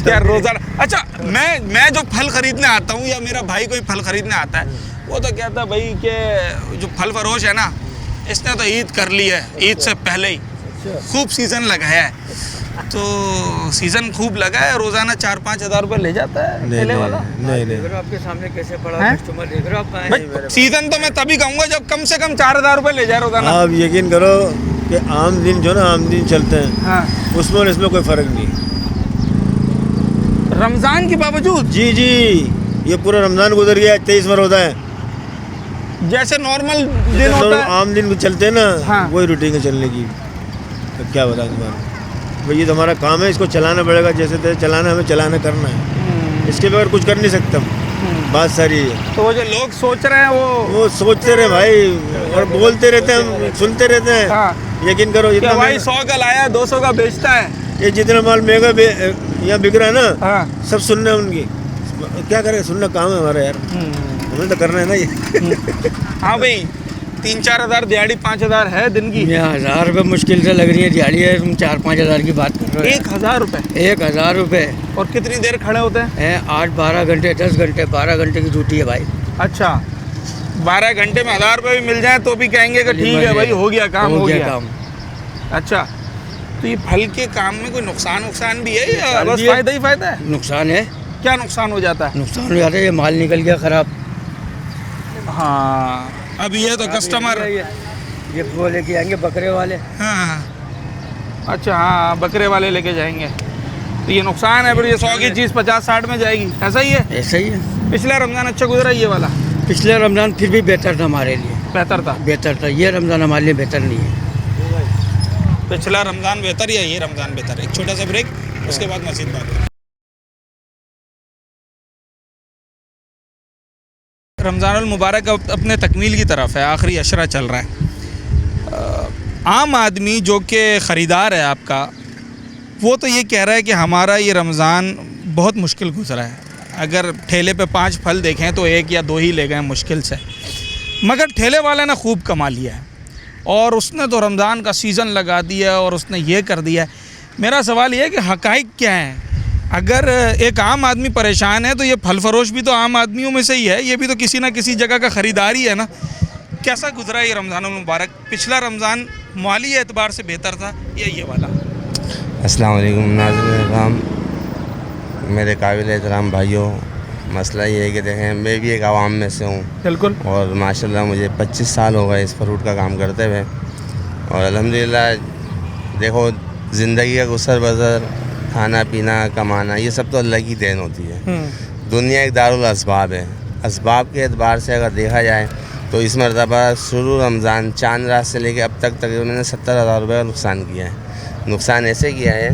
क्या रोज़ाना। अच्छा, मैं जो फल ख़रीदने आता हूँ या मेरा भाई कोई फल ख़रीदने आता है, वो तो कहता है भाई कि जो फल फरोश है ना, इसने तो ईद कर ली है, ईद से पहले ही खूब सीज़न लगाया है। तो सीज़न खूब लगा है, रोज़ाना 4-5 हज़ार रुपये ले जाता है ठेले वाला। नहीं आपके सामने कैसे पड़ा कस्टमर देख रहे हो आप। सीज़न तो मैं तभी कहूँगा जब कम से कम 4,000 रुपये ले जाए रोज़ाना। आप यकीन करो कि आम दिन जो ना आम दिन चलते हैं, उसमें और इसमें कोई फ़र्क नहीं, रमज़ान के बावजूद। जी, ये पूरा रमज़ान गुजर गया, 23 बार होता है। जैसे नॉर्मल दिन होता है, आम दिन चलते हैं ना, वही रूटीन है चलने की। तो क्या बताएं तुम्हारा भाई, ये तो हमारा काम है, इसको चलाना पड़ेगा, जैसे तैसे चलाना, हमें चलाना करना है, इसके बगैर कुछ कर नहीं सकता। बात सारी है। तो वो जो लोग सोच रहे हैं वो सोचते रहे भाई, और बोलते रहते हैं, हम सुनते रहते हैं। यकीन करो इतना भाई 100 का लाया 200 का बेचता है, ये जितना माल महंगा यहाँ बिक रहा है ना, सब सुनना है उनकी। क्या करें, सुनना काम है हमारा यार, हमें तो करना है ना ये। हाँ भाई, 3-4 हज़ार दिहाड़ी 5 हज़ार है दिन की। 1000 रुपये मुश्किल से लग रही है दिहाड़ी है, तुम 4-5 हज़ार की बात कर रहे हो। 1,000 रुपये? 1,000 रुपये। और कितनी देर खड़े होते हैं? 8-12 घंटे, 10 घंटे, 12 घंटे की ड्यूटी है भाई। अच्छा, 12 घंटे में 1,000 रुपये भी मिल जाए तो भी कहेंगे कि ठीक है भाई, हो गया काम, हो गया काम। अच्छा, तो ये फल के काम में कोई नुकसान भी है या बस फ़ायदा ही फ़ायदा है? नुकसान है। क्या नुकसान हो जाता है? नुकसान हो जाता है, ये माल निकल गया ख़राब। हाँ, अब ये तो कस्टमर ये वो लेके आएंगे बकरे वाले। हाँ, अच्छा, हाँ, बकरे वाले लेके जाएंगे, तो ये नुकसान है। फिर ये 100 की चीज़ 50-60 में जाएगी, ऐसा ही है? ऐसा ही है। पिछला रमज़ान अच्छा गुजरा ये वाला? पिछला रमज़ान फिर भी बेहतर था हमारे लिए। बेहतर था। ये रमज़ान हमारे लिए बेहतर नहीं है। पिछला रमज़ान बेहतर या ये रमज़ान बेहतर? एक छोटा सा ब्रेक, उसके बाद मज़ीद बात। रमज़ानुल मुबारक अपने तकमील की तरफ है, आखिरी अशरा चल रहा है। आम आदमी जो कि ख़रीदार है आपका, वो तो ये कह रहा है कि हमारा ये रमज़ान बहुत मुश्किल गुजरा है। अगर ठेले पे 5 फल देखें तो 1 या 2 ही ले गए मुश्किल से, मगर ठेले वाले ने खूब कमा लिया है और उसने तो रमज़ान का सीज़न लगा दिया और उसने ये कर दिया है। मेरा सवाल ये है कि हक़ाइक़ क्या हैं? अगर एक आम आदमी परेशान है तो ये फल फरोश भी तो आम आदमियों में से ही है, ये भी तो किसी ना किसी जगह का ख़रीदार ही है ना। कैसा गुजरा ये रमज़ानुल मुबारक? पिछला रमज़ान माली एतबार से बेहतर था या ये वाला? अस्सलाम वालेकुम नाज़रीन, मेरे काबिल एहतराम भाइयों, मसला ये है कि देखें, मैं भी एक आवाम में से हूँ बिल्कुल, और माशाल्लाह मुझे 25 साल हो गए इस फ्रूट का काम करते हुए, और अल्हम्दुलिल्लाह देखो ज़िंदगी का गुसर बसर, खाना पीना, कमाना, ये सब तो अल्लाह की देन होती है। दुनिया एक दारुल असबाब है। असबाब के एतबार से अगर देखा जाए तो इस मरतबा शुरू रमज़ान चांद रात से लेकर अब तक तकरीबन मैंने 70,000 रुपये का नुकसान किया है। नुकसान ऐसे किया है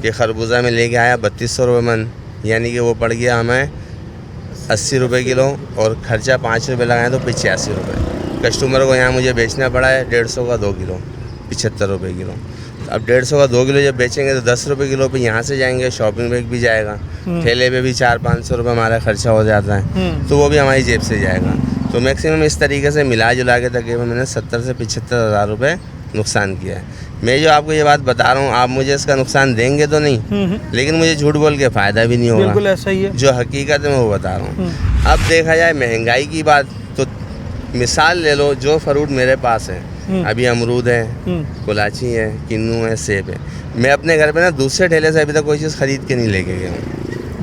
कि खरबूजा में लेके आया 3200 रुपये मन, यानी कि वो पड़ गया हमें 80 रुपये किलो, और खर्चा 5 रुपये लगाएँ तो 85 रुपये। कस्टमर को यहाँ मुझे बेचना पड़ा है 150 का 2 किलो 75 रुपये किलो। अब 150 का 2 किलो जब बेचेंगे तो 10 रुपये किलो पे यहाँ से जाएंगे, शॉपिंग बैग भी जाएगा, ठेले पे भी 400-500 रुपये हमारा खर्चा हो जाता है, तो वो भी हमारी जेब से जाएगा। तो मैक्सिमम इस तरीके से मिला जुला के तकरीबन मैंने 70 से 75,000 रुपये नुकसान किया है। मैं जो आपको ये बात बता रहा हूँ, आप मुझे इसका नुकसान देंगे तो नहीं, लेकिन मुझे झूठ बोल के फ़ायदा भी नहीं होगा। बिल्कुल ऐसा ही है, जो हकीकत है मैं वो बता रहा हूँ। अब देखा जाए महंगाई की बात, तो मिसाल ले लो, जो फ्रूट मेरे पास है अभी अमरूद है, कुलाची है, किन्नू है, सेब है, मैं अपने घर पे ना दूसरे ठेले से अभी तक कोई चीज़ खरीद के नहीं लेके गया हूँ।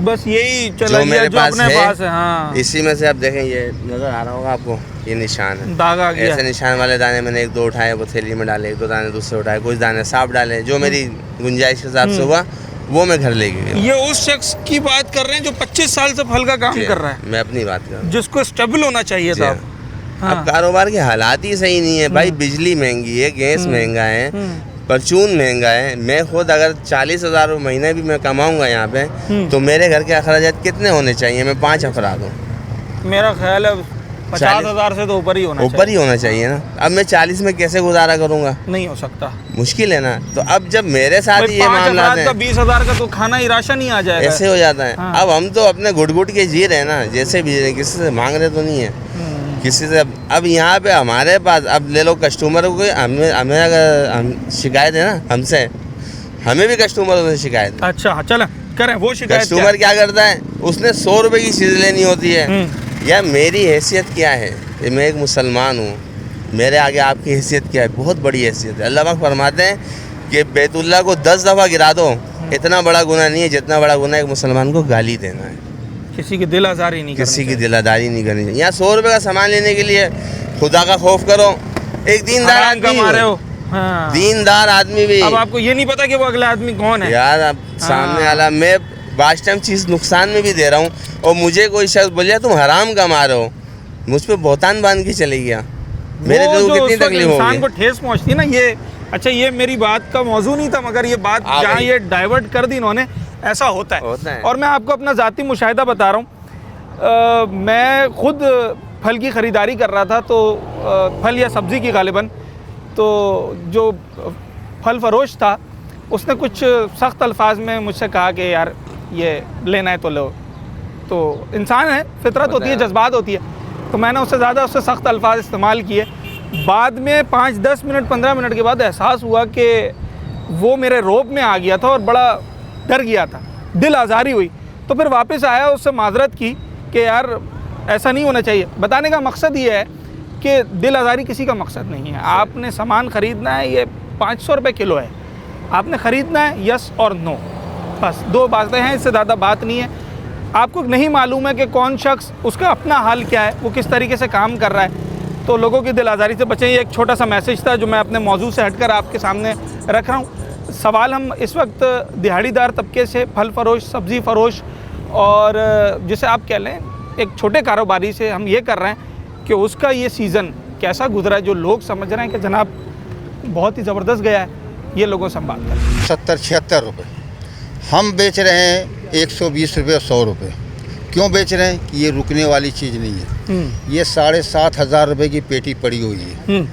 बस यही चला जो मेरे पास अपने पास है। हाँ। इसी में से आप देखें, ये नज़र आ रहा होगा आपको, ये निशान है, दाग आ गया। ऐसे निशान वाले दाने मैंने 1-2 उठाए, वो थैली में डाले, 1-2 दाने दूसरे उठाए, कुछ दाने साफ डाले, जो मेरी गुंजाइश के हिसाब से हुआ वो मैं घर लेके गया। ये उस शख्स की बात कर रहे हैं जो 25 साल से फल का काम कर रहा है। मैं अपनी बात कर रहा हूँ, जिसको स्टेबल होना चाहिए था। अब कारोबार के हालात ही सही नहीं है भाई। बिजली महंगी है, गैस महंगा है, परचून महंगा है। मैं खुद अगर 40,000 रुपये महीने भी मैं कमाऊंगा यहाँ पे, तो मेरे घर के अखराजात कितने होने चाहिए? मैं 5 अफराद हूँ, मेरा ख्याल है 50,000 से तो ऊपर ही होना चाहिए ना। अब मैं 40 में कैसे गुजारा करूँगा? नहीं हो सकता, मुश्किल है ना। तो अब जब मेरे साथ ये मामला है, 20,000 का तो खाना ही राशन ही आ जाएगा, ऐसे हो जाता है। अब हम तो अपने घुट के जी रहे हैं ना, जैसे भी किसी से मांग रहे तो नहीं है किसी से। अब यहाँ पे हमारे पास, अब ले लो कस्टमर को, हमें अगर हम शिकायत है ना हमसे, हमें भी कस्टमरों से शिकायत है। अच्छा चलो करें वो शिकायत। कस्टमर क्या करता है, उसने 100 रुपये की चीज़ लेनी होती है। या मेरी हैसियत क्या है, मैं एक मुसलमान हूँ, मेरे आगे आपकी हैसियत क्या है? बहुत बड़ी हैसियत है। अल्लाह पाक फरमाते हैं कि बैतुल्लाह को 10 दफ़ा गिरा दो, इतना बड़ा गुनाह नहीं है जितना बड़ा गुनाह एक मुसलमान को गाली देना है। किसी की दिल आज़ारी नहीं, किसी की दिलादारी नहीं करनी चाहिए। यहाँ 100 रुपये का सामान लेने के लिए खुदा का खौफ करो। एक दीनदार आदमी हो, दीनदार आदमी भी, अब आपको ये नहीं पता कि वो अगला आदमी कौन है यार। अब सामने वाला, मैं बास्ट टाइम चीज़ नुकसान में भी दे रहा हूँ, और मुझे कोई शख्स बोले तुम हराम कमा रहे हो, मुझ पर बहुतान बांध के चले गया, मेरे दिल को कितनी तकलीफ होगी। इंसान को ठेस पहुँचती है ना ये। अच्छा, ये मेरी बात का मौजू नहीं था, मगर ये बात जहाँ ये डाइवर्ट कर दी इन्होंने, ऐसा होता है। और मैं आपको अपना ज़ाती मुशाहिदा बता रहा हूँ। मैं खुद फल की ख़रीदारी कर रहा था, तो फल या सब्ज़ी की गालिबन, तो जो फल फरोश था उसने कुछ सख्त अल्फाज में मुझसे कहा कि यार ये लेना है तो लो। तो इंसान है, फितरत होती है, जज्बात होती है, तो मैंने उससे ज़्यादा उससे सख्त अल्फाज इस्तेमाल किए। बाद में 5-10 मिनट 15 मिनट के बाद एहसास हुआ कि वो मेरे रोब में आ गया था और बड़ा डर गया था, दिल आज़ारी हुई। तो फिर वापस आया, उससे माजरत की कि यार ऐसा नहीं होना चाहिए। बताने का मकसद ये है कि दिल आज़ारी किसी का मकसद नहीं है। आपने सामान ख़रीदना है, ये 500 रुपये किलो है, आपने ख़रीदना है, यस और नो, बस 2 बातें हैं, इससे ज़्यादा बात नहीं है। आपको नहीं मालूम है कि कौन शख्स, उसका अपना हाल क्या है, वो किस तरीके से काम कर रहा है, तो लोगों की दिल आज़ारी से बचें। ये एक छोटा सा मैसेज था जो मैं अपने मौजू से हटकर आपके सामने रख रहा हूँ। सवाल हम इस वक्त दिहाड़ीदार तबके से, फल फरोश, सब्ज़ी फरोश, और जिसे आप कह लें एक छोटे कारोबारी से हम ये कर रहे हैं कि उसका ये सीज़न कैसा गुजरा है। जो लोग समझ रहे हैं कि जनाब बहुत ही ज़बरदस्त गया है, ये लोगों से हम बात करें। 70-76 रुपये हम बेच रहे हैं, 120 रुपये और 100 रुपये। क्यों बेच रहे हैं कि ये रुकने वाली चीज़ नहीं है। ये 7,500 रुपये की पेटी पड़ी हुई है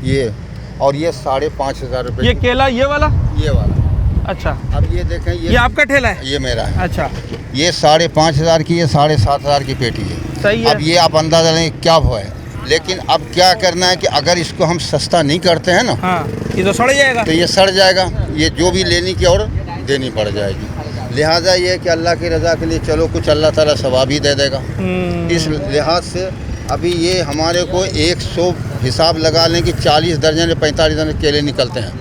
ये, और ये 5,500 रुपये। ये केला, ये वाला, ये वाला। अच्छा, अब ये देखें, ये आपका ठेला है? ये मेरा है। अच्छा, ये 5,500 की, ये 7,500 की पेटी है। सही है। अब ये आप अंदाज़ा लें क्या भाव है, लेकिन अब क्या करना है कि अगर इसको हम सस्ता नहीं करते हैं ना, हाँ, ये तो सड़ जाएगा। तो ये सड़ जाएगा, ये जो भी लेने की और देनी पड़ जाएगी। लिहाजा ये कि अल्लाह की रज़ा के लिए चलो, कुछ अल्लाह ताला सवाब ही दे देगा। इस लिहाज से अभी ये हमारे को 100 हिसाब लगा लें कि 40 दर्जन या 45 दर्जन केले निकलते हैं,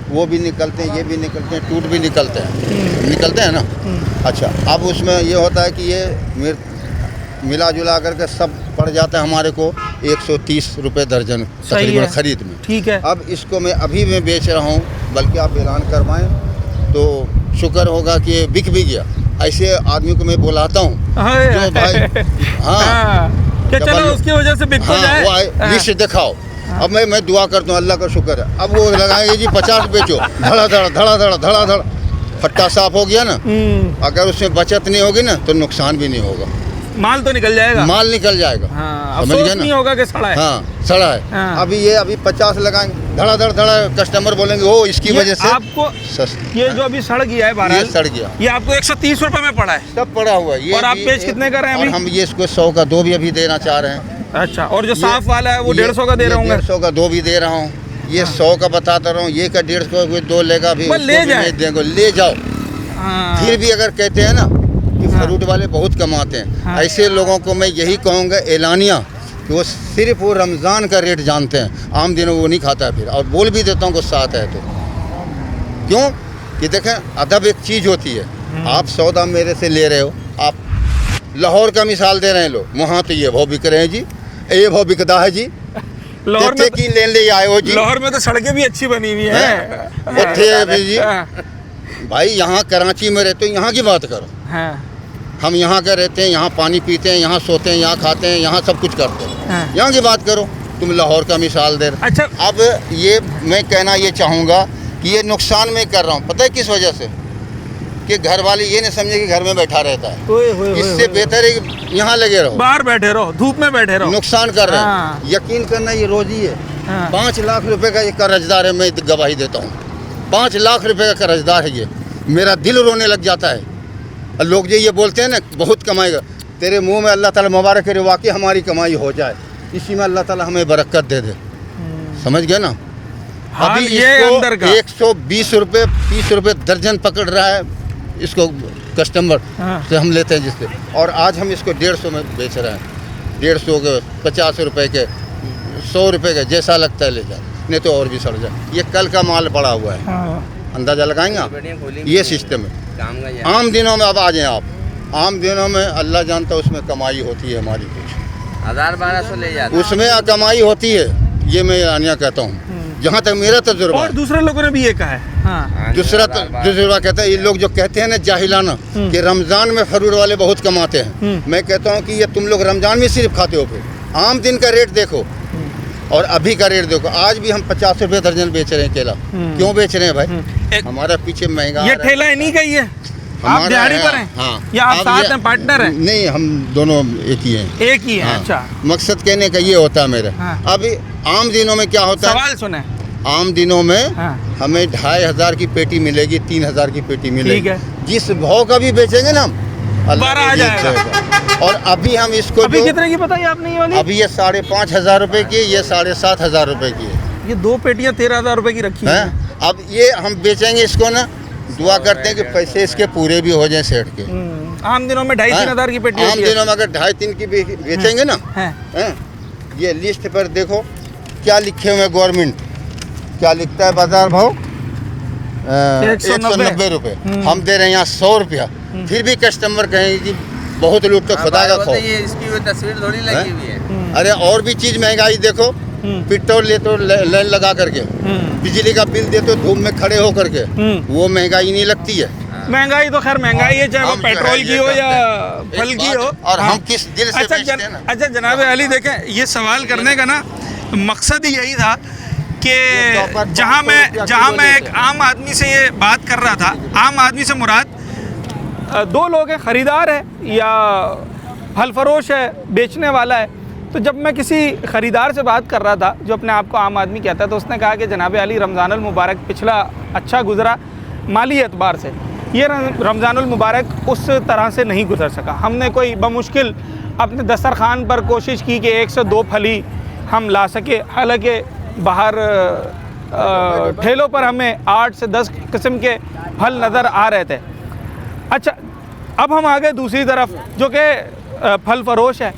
वो भी निकलते हैं, ये भी निकलते हैं, टूट भी निकलते हैं ना। अच्छा, अब उसमें ये होता है कि ये मिला जुला करके सब पड़ जाता है हमारे को 130 रुपये दर्जन तकरीबन ख़रीद में। ठीक है। अब इसको मैं अभी मैं बेच रहा हूँ, बल्कि आप ऐलान करवाएं तो शुक्र होगा कि बिक भी गया। ऐसे आदमी को मैं बुलाता हूँ जो भाई, हाँ, कि चलो उसकी वजह से बिक तो जाए। वो लिस्ट दिखाओ। अब मैं दुआ करता हूँ, अल्लाह का शुक्र है। अब वो लगाएंगे जी 50 बेचो, धड़ा फट्टा साफ हो गया ना। अगर उसमें बचत नहीं होगी ना तो नुकसान भी नहीं होगा, माल तो निकल जाएगा, माल निकल जाएगा। हाँ, समझ गए ना, नहीं होगा कि सड़ा है। हाँ सड़ा है। हाँ। अभी 50 लगाएंगे, धड़ा कस्टमर बोलेंगे ओ इसकी वजह से आपको ये जो अभी सड़ गया है 12, ये सड़ गया, ये आपको 130 रुपए में पड़ा है, सब पड़ा हुआ है। और आप बेच कितने का रहे हैं अभी? हम ये इसको 100 का 2 भी अभी देना चाह रहे हैं। अच्छा, और जो साफ वाला है वो 150 का दे रहा हूँ, 150 का 2 भी दे रहा हूँ। ये 100 का बताता रहा हूँ, ये का 150 का कोई 2 लेगा भी, ले जाओ। फिर भी अगर कहते हैं ना कि फ्रूट वाले बहुत कमाते हैं, ऐसे लोगों को मैं यही कहूँगा एलानिया कि वो सिर्फ वो रमज़ान का रेट जानते हैं, आम दिनों वो नहीं खाता है। फिर और बोल भी देता हूँ गुस्सा आता है तो, क्यों कि देखें अदब एक चीज़ होती है। आप सौदा मेरे से ले रहे हो, आप लाहौर का मिसाल दे रहे हैं लोग, वहाँ तो ये भाव बिक रहे हैं जी, ये भाव बिकता है जी। लाहौर में की लेन ले आए हो जी, लाहौर में तो सड़कें भी अच्छी बनी हुई है जी। भाई यहाँ कराची में रहते हो, यहाँ की बात करो। हम यहाँ के रहते हैं, यहाँ पानी पीते हैं, यहाँ सोते हैं, यहाँ खाते हैं, यहाँ सब कुछ करते हैं। यहाँ की बात करो, तुम लाहौर का मिसाल दे रहे। अच्छा, अब ये मैं कहना ये चाहूँगा कि ये नुकसान मैं कर रहा हूँ, पता है किस वजह से? कि घर वाले ये नहीं समझे कि घर में बैठा रहता है। इससे बेहतर है कि यहाँ लगे रहो, बाहर बैठे रहो, धूप में बैठे रहो। नुकसान कर रहे हैं। यकीन करना ये रोजी है। 5 लाख रुपए का ये कर्जदार है, मैं गवाही देता हूँ। 5 लाख रुपए का कर्जदार है ये। मेरा दिल रोने लग जाता है। लोग जो ये बोलते हैं ना बहुत कमाएगा, तेरे मुंह में अल्लाह ताला मुबारक करे वाकई हमारी कमाई हो जाए, इसी में अल्लाह ताला हमें बरकत दे दे। समझ गए ना? अभी ये अंदर का 120 रुपये 30 रुपये दर्जन पकड़ रहा है इसको कस्टमर से हम लेते हैं जिससे, और आज हम इसको 150 में बेच रहे हैं। 150 के 50 रुपए के 100 रुपए के, जैसा लगता है ले जाए, नहीं तो और भी सड़ जाए। ये कल का माल पड़ा हुआ है, अंदाजा लगाएंगे आप? ये सिस्टम है। आम दिनों में अब आ जाएं आप, आम दिनों में अल्लाह जानता है उसमें कमाई होती है हमारी, कुछ 1000-1200 ले जाते हैं, उसमें कमाई होती है। ये मैं आनिया कहता हूँ, जहाँ तक मेरा तजुर्बा। और दूसरे लोगों ने भी ये कहा है। हाँ। दूसरा तजुर्बा कहता है, ये लोग जो कहते हैं ना जाहिलाना कि रमज़ान में फ्रूट वाले बहुत कमाते हैं, मैं कहता हूँ कि ये तुम लोग रमज़ान में सिर्फ खाते हो, फिर आम दिन का रेट देखो और अभी का रेट देखो। आज भी हम 50 रुपये दर्जन बेच रहे हैं केला। क्यों बेच रहे हैं भाई? हमारा पीछे महंगा। ये ठेला इन्हीं का ही है, आप दिहाड़ी पर हैं? हाँ। या आप साथ में पार्टनर हैं? नहीं, हम दोनों एक ही हैं। एक ही है। हाँ। अच्छा, मकसद कहने का ये होता है मेरा। हाँ। अभी आम दिनों में क्या होता है, सवाल सुने। आम दिनों में हाँ। हमें 2500 की पेटी मिलेगी, 3000 की पेटी मिलेगी। ठीक है। जिस भाव का भी बेचेंगे ना, 12 आ जाएगा। और अभी हम इसको अभी कितने की बताई आपने ये वाली? अभी ये 5,500 रुपए की, ये 7,500 रुपए की है। ये 2 पेटियां 13,000 रुपए की रखी है। अब ये हम बेचेंगे इसको ना, दुआ करते हैं कि पैसे इसके पूरे भी हो जाएं सेठ के। आम दिनों में 2,500-3 हज़ार की पेटी, आम दिनों में अगर 2.5-3 की बेचेंगे ना, ये लिस्ट पर देखो क्या लिखे हुए गवर्नमेंट, क्या लिखता है बाजार भाव 190 रुपये, हम दे रहे हैं यहाँ 100 रुपया। फिर भी कस्टमर कहेंगे कि बहुत लूट, तो खुदा का खौफ। इसकी वो तस्वीर थोड़ी लगी हुई है। अरे और भी चीज़ महंगाई देखो, पेट्रोल ले तो लाइन लगा करके, बिजली का बिल दे तो धूप में खड़े हो करके, वो महंगाई नहीं लगती है। महंगाई तो खैर महंगाई है, चाहे वो पेट्रोल की हो या फल की हो। और हम किस दिल से बेचते हैं ना। अच्छा जनाब अली, देखें ये सवाल करने का ना मकसद ही यही था कि जहाँ मैं एक आम आदमी से ये बात कर रहा था, आम आदमी से मुराद 2 लोग हैं, ख़रीदार है या फल फरोश है, बेचने वाला है। तो जब मैं किसी ख़रीदार से बात कर रहा था जो अपने आप को आम आदमी कहता है, तो उसने कहा कि जनाब अली रमज़ानुल मुबारक पिछला अच्छा गुज़रा माली एतबार से, ये रमज़ानुल मुबारक उस तरह से नहीं गुजर सका। हमने कोई बमुश्किल अपने दस्तरखान पर कोशिश की कि 1 से 2 फली हम ला सके, हालांकि बाहर ठेलों पर हमें 8 से 10 किस्म के फल नज़र आ रहे थे। अच्छा, अब हम आ गए दूसरी तरफ, जो कि फल फरोश है,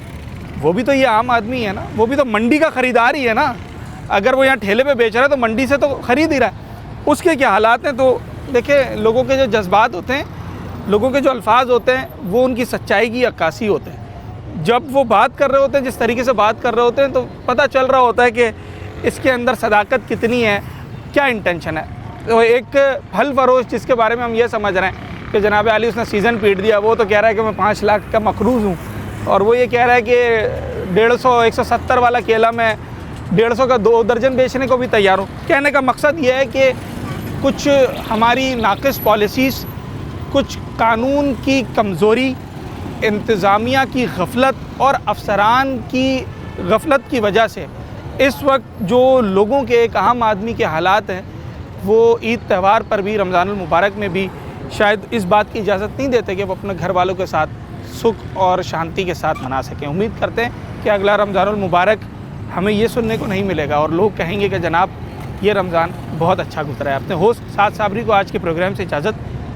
वो भी तो ये आम आदमी है ना, वो भी तो मंडी का ख़रीदार ही है ना। अगर वो यहाँ ठेले पे बेच रहा है तो मंडी से तो ख़रीद ही रहा है। उसके क्या हालात हैं? तो देखिए, लोगों के जो जज्बात होते हैं, लोगों के जो अल्फाज होते हैं, वो उनकी सच्चाई की अक्कासी होते हैं। जब वो बात कर रहे होते हैं, जिस तरीके से बात कर रहे होते हैं, तो पता चल रहा होता है कि इसके अंदर सदाकत कितनी है, क्या इंटेंशन है। तो एक फल फरोश जिसके बारे में हम ये समझ रहे हैं कि जनाब अली उसने सीज़न पीट दिया, वो तो कह रहा है कि मैं 5 लाख का मकरूज़ हूँ, और वो ये कह रहा है कि 150 170 वाला केला मैं 150 का 2 दर्जन बेचने को भी तैयार हूँ। कहने का मकसद ये है कि कुछ हमारी नाक़िस पॉलिसीज़, कुछ कानून की कमज़ोरी, इंतज़ामिया की गफलत और अफसरान की गफलत की वजह से इस वक्त जो लोगों के, एक आम आदमी के हालात हैं, वो ईद त्यौहार पर भी, रमज़ानुल मुबारक में भी शायद इस बात की इजाज़त नहीं देते कि वो अपने घर वालों के साथ सुख और शांति के साथ मना सकें। उम्मीद करते हैं कि अगला रमज़ानुल मुबारक हमें ये सुनने को नहीं मिलेगा और लोग कहेंगे कि जनाब ये रमज़ान बहुत अच्छा गुजरा है। अपने होस्ट साद साबरी को आज के प्रोग्राम से इजाज़त।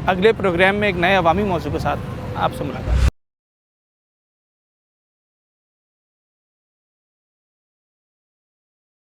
अगले प्रोग्राम में एक नए अवामी मौजू के साथ आपसे मुलाकात।